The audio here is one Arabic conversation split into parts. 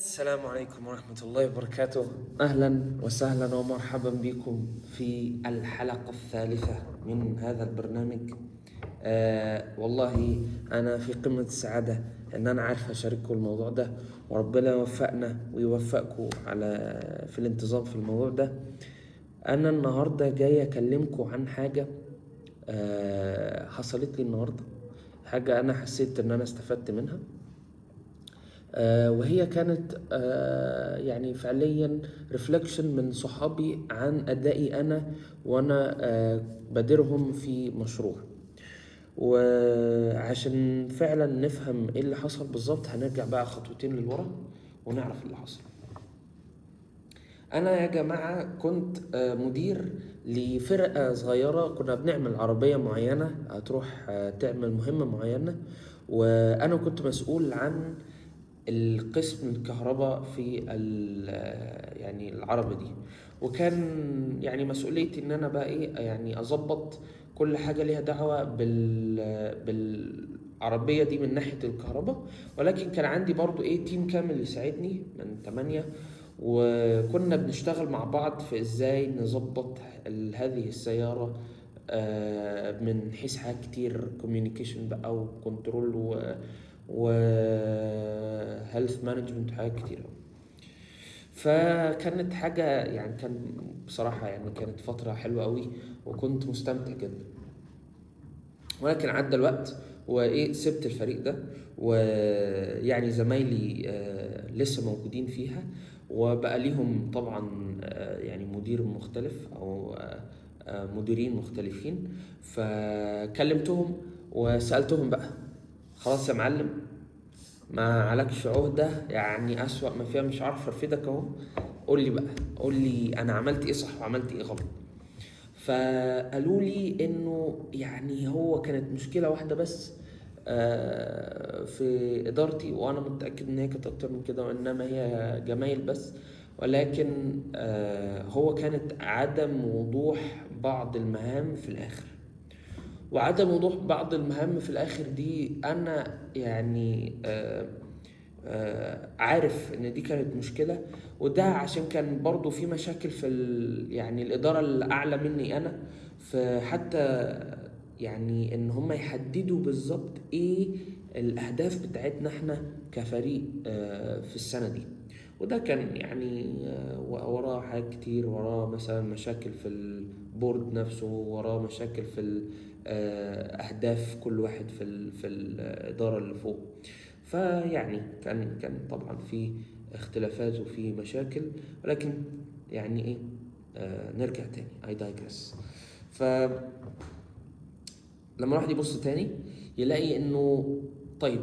السلام عليكم ورحمة الله وبركاته. أهلا وسهلا ومرحبا بكم في الحلقة الثالثة من هذا البرنامج. والله أنا في قمة السعادة إن أنا عارف أشارككم الموضوع ده، وربنا يوفقنا ويوفقكم في الانتظام في الموضوع ده. أنا النهاردة جاي أكلمكم عن حاجة حصلت لي النهاردة، حاجة أنا حسيت إن أنا استفدت منها. وهي كانت يعني فعليا ريفلكشن من صحابي عن أدائي أنا وأنا بديرهم في مشروع. وعشان فعلا نفهم ايه اللي حصل بالظبط هنرجع بقى خطوتين للورا ونعرف اللي حصل. انا يا جماعة كنت مدير لفرقة صغيرة، كنا بنعمل عربية معينة هتروح تعمل مهمة معينة، وانا كنت مسؤول عن القسم الكهرباء في يعني العربة دي. وكان يعني مسؤوليتي ان انا بقى ايه، يعني اظبط كل حاجة ليها دعوة بالعربية دي من ناحية الكهرباء. ولكن كان عندي برضو ايه تيم كامل يساعدني من 8، وكنا بنشتغل مع بعض في ازاي نظبط هذه السيارة من حيث حاجات كتير، كوميونيكيشن بقى وكنترول و هيلث مانجمنت وحاجات كتير أوي. فكانت حاجة يعني كان بصراحة يعني كانت فترة حلوة قوي وكنت مستمتع جدا. ولكن عدى الوقت وايه سبت الفريق ده، ويعني زمايلي لسه موجودين فيها، وبقى ليهم طبعا يعني مدير مختلف او مديرين مختلفين. فكلمتهم وسألتهم بقى، خلاص يا معلم ما عليكش عهدة، يعني أسوأ ما فيها مش عارف ارفدك اهو، قول لي بقى، قول لي انا عملت ايه صح وعملت ايه غلط. فقالوا لي انه يعني هو كانت مشكلة واحدة بس في ادارتي، وانا متأكد ان هي كانت اكتر من كده وانما هي جمايل بس. ولكن هو كانت عدم وضوح بعض المهام في الاخر. وعدم وضوح بعض المهام في الاخر دي انا يعني عارف ان دي كانت مشكلة. وده عشان كان برضو في مشاكل في يعني الادارة الاعلى مني انا، فحتى يعني ان هم يحددوا بالظبط ايه الاهداف بتاعتنا احنا كفريق في السنة دي. وده كان يعني وراه حاجات كتير، وراه مثلا مشاكل في البورد نفسه، وراه مشاكل في اهداف كل واحد في الاداره اللي فوق. فيعني كان طبعا في اختلافات وفي مشاكل، ولكن يعني ايه نرجع تاني I digress. فلما الواحد يبص تاني يلاقي انه طيب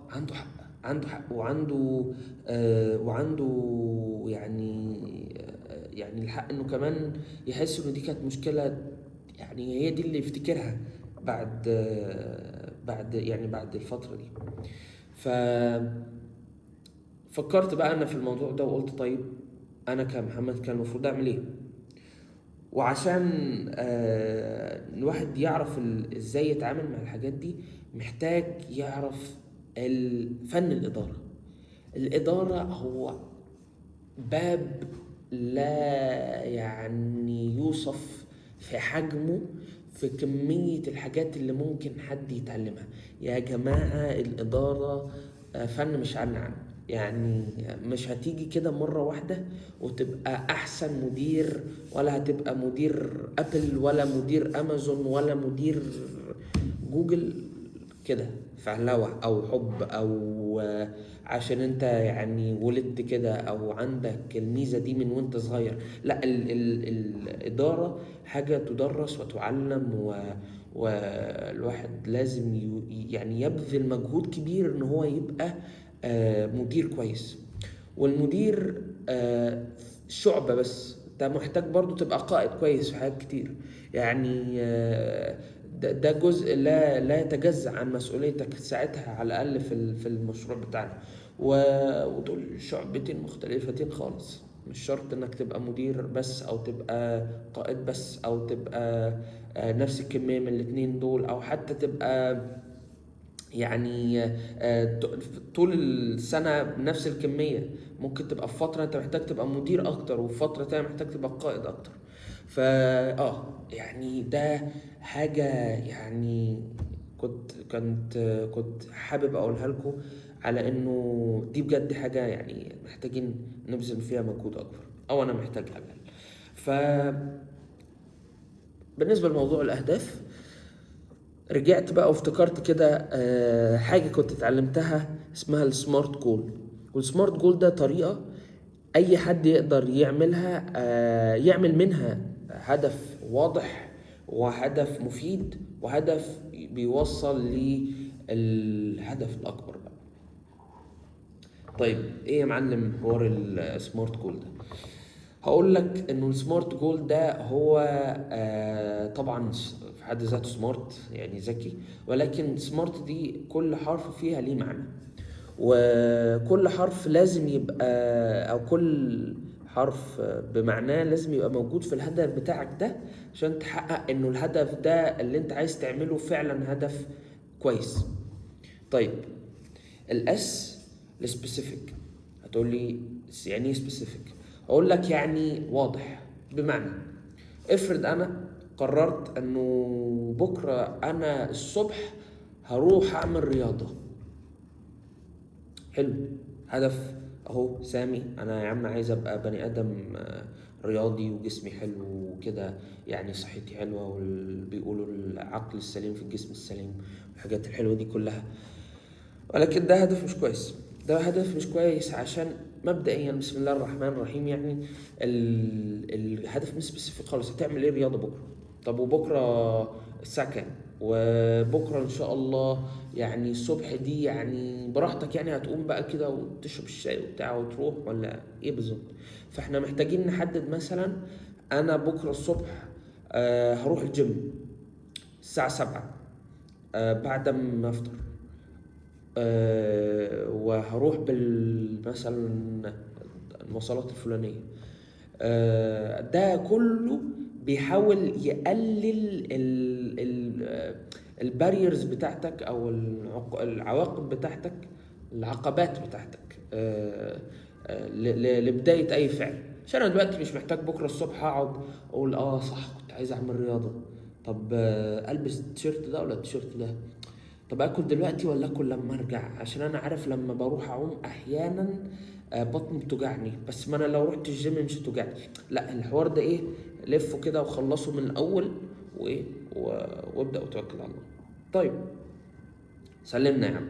عنده حق، عنده حق وعنده يعني يعني الحق انه كمان يحس انه دي كانت مشكلة، يعني هي دي اللي يفتكرها بعد يعني بعد الفترة دي. ففكرت بقى انا في الموضوع ده وقلت طيب انا كمحمد كان المفروض اعمل ايه. وعشان الواحد يعرف ازاي يتعامل مع الحاجات دي محتاج يعرف فن الإدارة. الإدارة هو باب لا يعني يوصف في حجمه، في كمية الحاجات اللي ممكن حد يتعلمها. يا جماعة الإدارة فن مش عن يعني مش هتيجي كده مرة واحدة وتبقى أحسن مدير، ولا هتبقى مدير أبل ولا مدير أمازون ولا مدير جوجل كده فهلوة أو حب أو عشان انت يعني ولدت كده او عندك الميزة دي من وانت صغير. لا، ال الإدارة حاجة تدرس وتعلم والواحد لازم يعني يبذل مجهود كبير ان هو يبقى مدير كويس. والمدير شعبة بس، انت محتاج برضو تبقى قائد كويس في حاجات كتير. يعني ده جزء لا يتجزأ عن مسؤوليتك ساعتها على الأقل في المشروع بتاعنا. ودول شعبتين مختلفتين خالص. مش شرط انك تبقى مدير بس او تبقى قائد بس او تبقى نفس الكمية من الاتنين دول، او حتى تبقى يعني طول السنة بنفس الكمية. ممكن تبقى في فترة انت محتاج تبقى مدير اكتر، وفي فترة تانية محتاج تبقى قائد اكتر. يعني ده حاجة يعني كنت حابب اقولها لكم، على انه دي بجد حاجة يعني محتاجين نبذل فيها مجهود اكبر، او انا محتاج على الاقل. فبالنسبة لموضوع الاهداف، رجعت بقى وافتكرت كده حاجة كنت اتعلمتها اسمها السمارت جول. والسمارت جول ده طريقة أي حد يقدر يعملها، يعمل منها هدف واضح، وهدف مفيد، وهدف بيوصل للهدف الأكبر بقى. طيب إيه يا معلم حوار السمارت جول ده؟ هقول لك انه السمارت جول ده هو طبعا في حد ذاته سمارت يعني ذكي، ولكن سمارت دي كل حرف فيها ليه معنى، وكل حرف لازم يبقى، او كل حرف بمعناه لازم يبقى موجود في الهدف بتاعك ده، عشان تحقق انه الهدف ده اللي انت عايز تعمله فعلا هدف كويس. طيب الاس السبيسيفيك، هتقول لي يعني ايه سبيسيفيك؟ اقول لك يعني واضح. بمعنى افرض انا قررت انه بكره انا الصبح هروح اعمل رياضه. حلو، هدف اهو سامي، انا يا عم عايز ابقى بني ادم رياضي وجسمي حلو وكده، يعني صحتي حلوه، وبيقولوا العقل السليم في الجسم السليم، الحاجات الحلوه دي كلها. ولكن ده هدف مش كويس. ده هدف مش كويس عشان مبدئيا بسم الله الرحمن الرحيم، يعني الهدف مش سبيسيفيك خالص. هتعمل ايه رياضه بكره؟ طب وبكره الساعه كام؟ وبكره ان شاء الله يعني الصبح دي يعني براحتك، يعني هتقوم بقى كده وتشرب الشاي وبتاع وتروح، ولا ايه بالظبط؟ فاحنا محتاجين نحدد مثلا انا بكره الصبح هروح الجيم الساعه 7 بعد ما افطر، وهروح مثلا المواصلات الفلانية. ده كله بيحاول يقلل الباريرز بتاعتك، او العواقب بتاعتك، العقبات بتاعتك لبداية اي فعل. عشان انا دلوقتي مش محتاج بكرة الصبح اقعد اقول صح كنت عايز اعمل رياضة، طب البس التيشيرت ده ولا التيشيرت ده، طب اكل دلوقتي ولا اكل لما ارجع، عشان انا عارف لما بروح اعوم احيانا بطني بتوجعني، بس ما انا لو رحت الجيم مش هتوجعني. لا، الحوار ده ايه، لفه كده وخلصه من الاول، وايه وابدا وتوكل على الله. طيب سلمنا يا عم،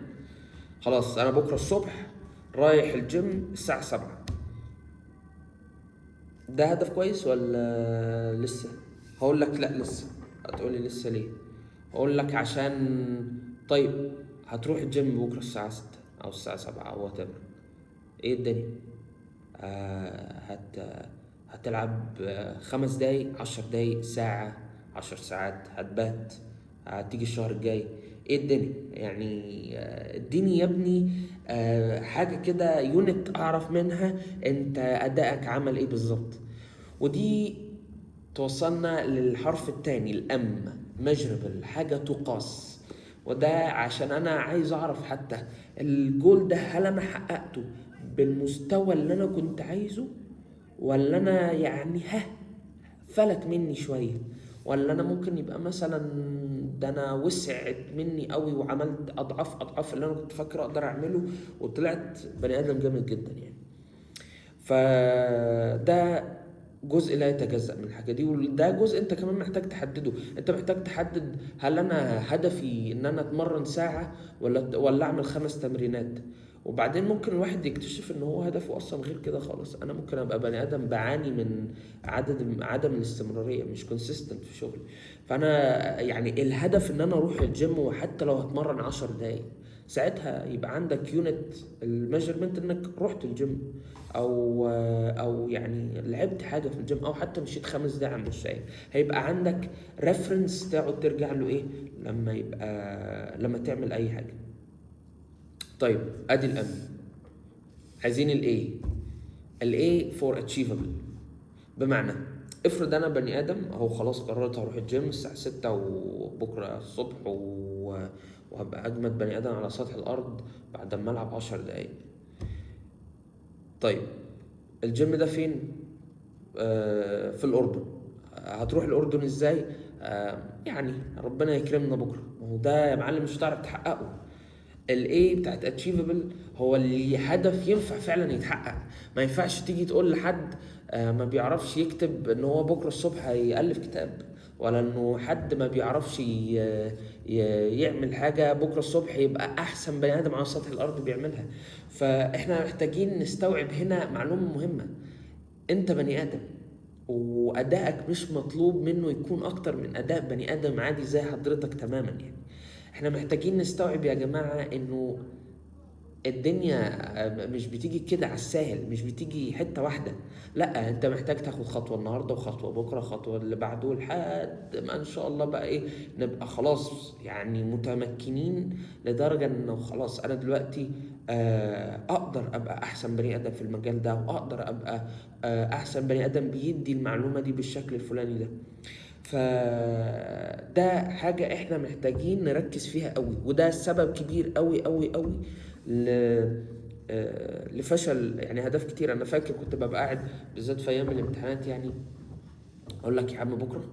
خلاص انا بكره الصبح رايح الجيم الساعه 7. ده هدف كويس ولا لسه؟ هقول لك لا لسه. هتقولي لسه ليه؟ هقول لك عشان طيب هتروح الجيم بكره الساعه 6 او الساعه 7 او whatever، ايه الدنيا؟ هت هتلعب 5 دقايق، 10 دقايق، ساعة، 10 ساعات، هتبات، هتيجي الشهر الجاي، ايه الدنيا يعني؟ اديني يا ابني حاجة كده يونت اعرف منها انت ادائك عمل ايه بالظبط. ودي توصلنا للحرف التاني الام، measurable، حاجة تقاس. وده عشان انا عايز اعرف حتى الجول ده هل انا حققته بالمستوى اللي انا كنت عايزه، ولا انا يعني فلت مني شوية، ولا انا ممكن يبقى مثلا ده انا وسعت مني قوي وعملت اضعاف اللي انا كنت فاكر اقدر اعمله، وطلعت بني ادم جامد جدا يعني. فده جزء لا يتجزأ من الحاجة دي، وده جزء انت كمان محتاج تحدده. انت محتاج تحدد هل انا هدفي ان انا اتمرن ساعة ولا اعمل 5 تمرينات. وبعدين ممكن الواحد يكتشف ان هو هدفه اصلا غير كده خالص. انا ممكن ابقى بني ادم بعاني من عدم الاستمرارية، مش كونسيستنت في شغلي. فانا يعني الهدف ان انا اروح الجيم، وحتى لو هتمرن 10 دقايق، ساعتها يبقى عندك يونت الميجرمنت انك رحت الجيم، او يعني لعبت حاجه في الجيم، او حتى مشيت 5 دقايق على المشاية. هيبقى عندك ريفرنس تقعد ترجع له ايه لما تعمل اي حاجه. طيب ادي الام. عايزين الاي فور اتشيفبل. بمعنى افرض انا بني ادم اهو خلاص قررت هروح الجيم الساعه 6 وبكره الصبح وهبقى اجمد بني ادم على سطح الارض بعد ما العب 10 دقايق. طيب الجيم ده فين؟ في الأردن. هتروح الأردن إزاي؟ يعني ربنا يكرمنا بكرة، ما هو ده يا معلم مش هتعرف تحققه. الايه بتاعت اتشيفبل هو اللي هدف ينفع فعلا يتحقق. ما ينفعش تيجي تقول لحد ما بيعرفش يكتب ان هو بكره الصبح هيألف كتاب، ولا انه حد ما بيعرفش يعمل حاجه بكره الصبح يبقى احسن بني ادم على سطح الارض بيعملها. فاحنا محتاجين نستوعب هنا معلومه مهمه: انت بني ادم، وادائك مش مطلوب منه يكون اكتر من اداء بني ادم عادي زي حضرتك تماما. يعني احنا محتاجين نستوعب يا جماعة انه الدنيا مش بتيجي كده على الساهل، مش بتيجي حتة واحدة. لا، انت محتاج تاخد خطوة النهاردة وخطوة بكرة خطوة اللي بعده، لحد ما ان شاء الله بقى ايه، نبقى خلاص يعني متمكنين لدرجة انه خلاص انا دلوقتي اقدر ابقى احسن بني ادم في المجال ده، واقدر ابقى احسن بني ادم بيدي المعلومة دي بالشكل الفلاني ده. فده حاجة احنا محتاجين نركز فيها قوي، وده سبب كبير قوي قوي قوي لفشل يعني اهداف كتير. انا فاكر كنت ببقى قاعد بالذات في ايام الامتحانات، يعني اقول لك يا عم بكره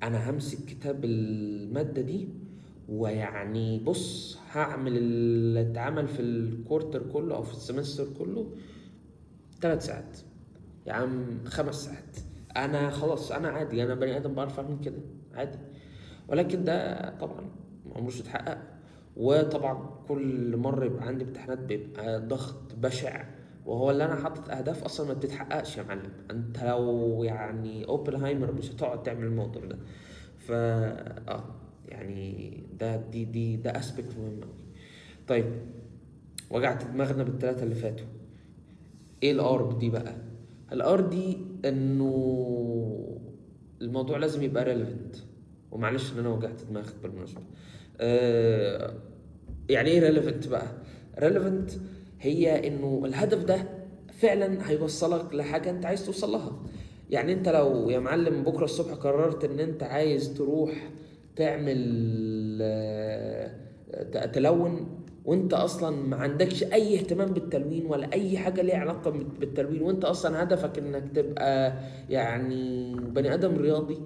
انا همسك كتاب المادة دي، ويعني بص هعمل اللي اتعمل في الكورتر كله او في السمستر كله 3 ساعات، يا عم 5 ساعات. انا خلاص انا عادي، انا بني ادم بعرف اعمل كده عادي. ولكن ده طبعا عمرش يتحقق. وطبعا كل مرة يبقى عندي امتحانات بيبقى ضغط بشع، وهو اللي انا حاطط اهداف اصلا ما بتتحققش يا معلم. انت لو يعني اوبنهايمر مش هتقعد تعمل الموضوع ده. اه يعني ده اسبكت مهم قوي. طيب وجعت دماغنا بالثلاثة اللي فاتوا. ايه الارب دي بقى؟ الار دي انه الموضوع لازم يبقى ريليفنت. ومعلش ان انا وجعت دماغك بالمناسبه. آه يعني ايه ريليفنت بقى؟ ريليفنت هي انه الهدف ده فعلا هيوصلك لحاجه انت عايز توصل لها. يعني انت لو يا معلم بكره الصبح قررت ان انت عايز تروح تعمل تلون، وانت اصلا ما عندكش اي اهتمام بالتلوين ولا اي حاجه ليها علاقه بالتلوين، وانت اصلا هدفك انك تبقى يعني بني ادم رياضي،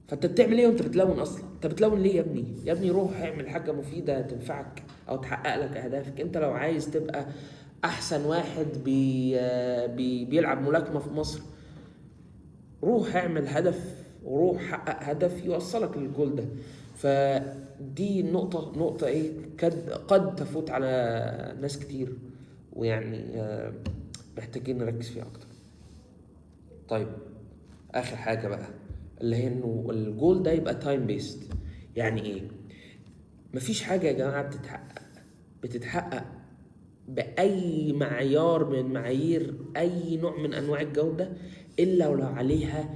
فانت بتعمل ايه وانت بتلون اصلا؟ انت بتلون ليه يا ابني؟ يا ابني روح اعمل حاجه مفيده تنفعك او تحقق لك اهدافك. انت لو عايز تبقى احسن واحد بيلعب ملاكمه في مصر، روح اعمل هدف وروح حقق هدف يوصلك للجول ده. فدي نقطة ايه قد تفوت على ناس كتير، ويعني محتاجين نركز فيها اكتر. طيب اخر حاجة بقى اللي هي انه الجول ده يبقى تايم بيست. يعني ايه؟ مفيش حاجة يا جماعة بتتحقق بأي معيار من معايير أي نوع من أنواع الجودة إلا ولو عليها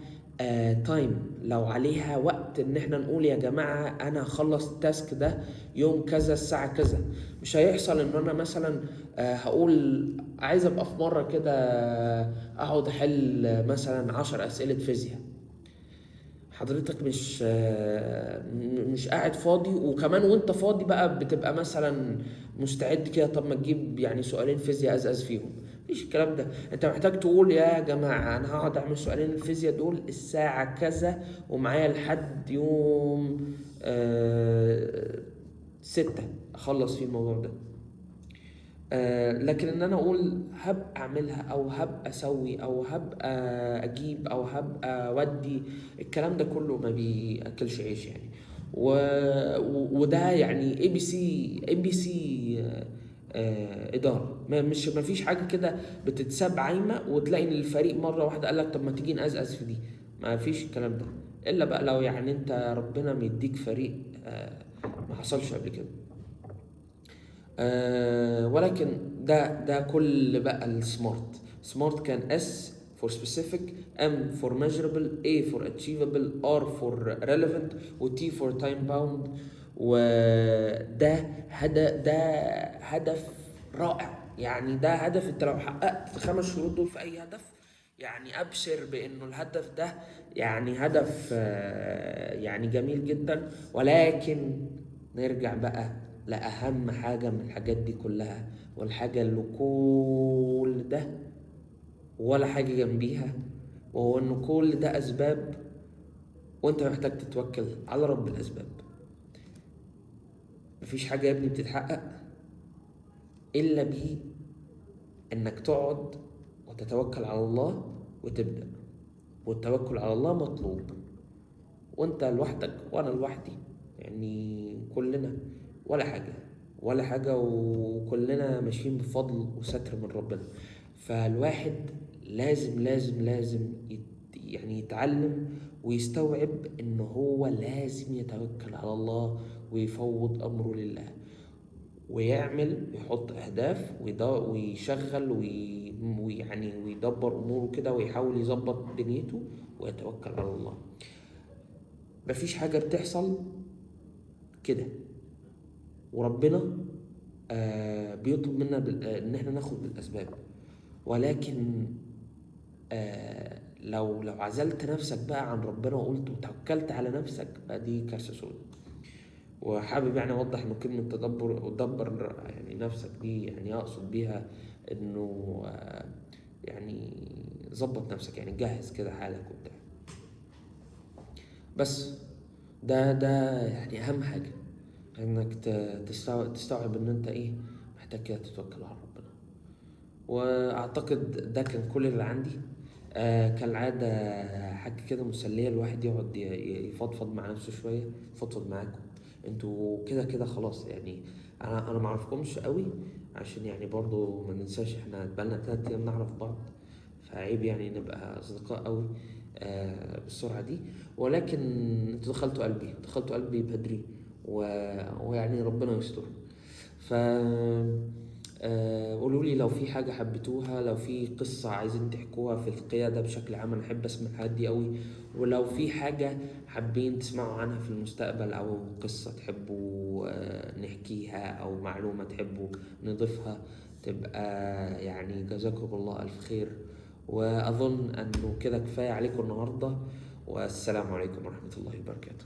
تايم، لو عليها وقت إن إحنا نقول يا جماعة أنا هخلص التاسك ده يوم كذا الساعة كذا. مش هيحصل إن أنا مثلا هقول عايز أبقى في مرة كده أقعد أحل مثلا 10 أسئلة فيزياء. حضرتك مش قاعد فاضي، وكمان وانت فاضي بقى بتبقى مثلا مستعد كده، طب ما تجيب يعني سؤالين فيزياء ازاز فيهم. مفيش الكلام ده. انت محتاج تقول يا جماعة انا هقعد اعمل سؤالين الفيزياء دول الساعة كذا، ومعايا لحد يوم 6 اخلص فيه الموضوع ده. لكن ان انا اقول هبقى اعملها او هبقى اسوي او هبقى اجيب او هبقى اودي، الكلام ده كله ما بياكلش عيش يعني. وده يعني اي بي سي اداره. ما فيش حاجه كده بتتساب عايمه وتلاقي ان الفريق مره واحده قال لك طب ما تيجي نقزقز في دي. ما فيش الكلام ده، الا بقى لو يعني انت ربنا مديك فريق ما حصلش قبل كده. ولكن ده كل بقى السمارت. سمارت كان اس for specific، M for measurable، A for achievable، R for relevant، و T for time bound. ده هدف رائع. يعني ده هدف انت لو حققت ال5 شروط دول في اي هدف، يعني ابشر بانه الهدف ده يعني هدف يعني جميل جدا. ولكن نرجع بقى لأهم حاجة من الحاجات دي كلها، والحاجة اللي كل ده ولا حاجة جنبيها، وهو إن كل ده أسباب، وأنت محتاج تتوكل على رب الأسباب. مفيش حاجة يا ابني بتتحقق إلا إنك تقعد وتتوكل على الله وتبدأ. والتوكل على الله مطلوب، وانت لوحدك وانا لوحدي، يعني كلنا ولا حاجة وكلنا ماشيين بفضل وستر من ربنا. فالواحد لازم يعني يتعلم ويستوعب ان هو لازم يتوكل على الله ويفوض امره لله، ويحط اهداف ويشغل ويعني ويدبر اموره كده، ويحاول يظبط دنيته ويتوكل على الله. مفيش حاجة بتحصل كده، وربنا بيطلب منا ان احنا ناخد بالاسباب، ولكن لو عزلت نفسك بقى عن ربنا وقلت وتوكلت على نفسك بقى، دي كارثة سودة. وحابب يعني اوضح ان كلمة تدبر يعني نفسك دي، يعني اقصد بيها انه يعني ظبط نفسك، يعني جهز كده حالك وبتاع. بس ده يعني اهم حاجة، انك تستوعب ان انت ايه، محتاج كده تتوكل على ربنا. واعتقد ده كان كل اللي عندي. كالعادة حاجة كده مسلية، الواحد يقعد يفضفض مع نفسه شوية، يفضفض معاكم انتوا كده خلاص. يعني انا معرفكمش قوي، عشان يعني برضو ما ننساش احنا بقالنا 3 ايام نعرف بعض، فعيب يعني نبقى اصدقاء قوي بالسرعة دي. ولكن انتوا دخلتوا قلبي بدري، ويعني ربنا يستر. ف قولوا لي لو في حاجة حبيتوها، لو في قصة عايزين تحكوها في القيادة بشكل عام، أنا أحب أسمع الحاجات دي قوي. ولو في حاجة حابين تسمعوا عنها في المستقبل، أو قصة تحبوا نحكيها، أو معلومة تحبوا نضيفها، تبقى يعني جزاكم الله ألف خير. وأظن أنه كده كفاية عليكم النهاردة، والسلام عليكم ورحمة الله وبركاته.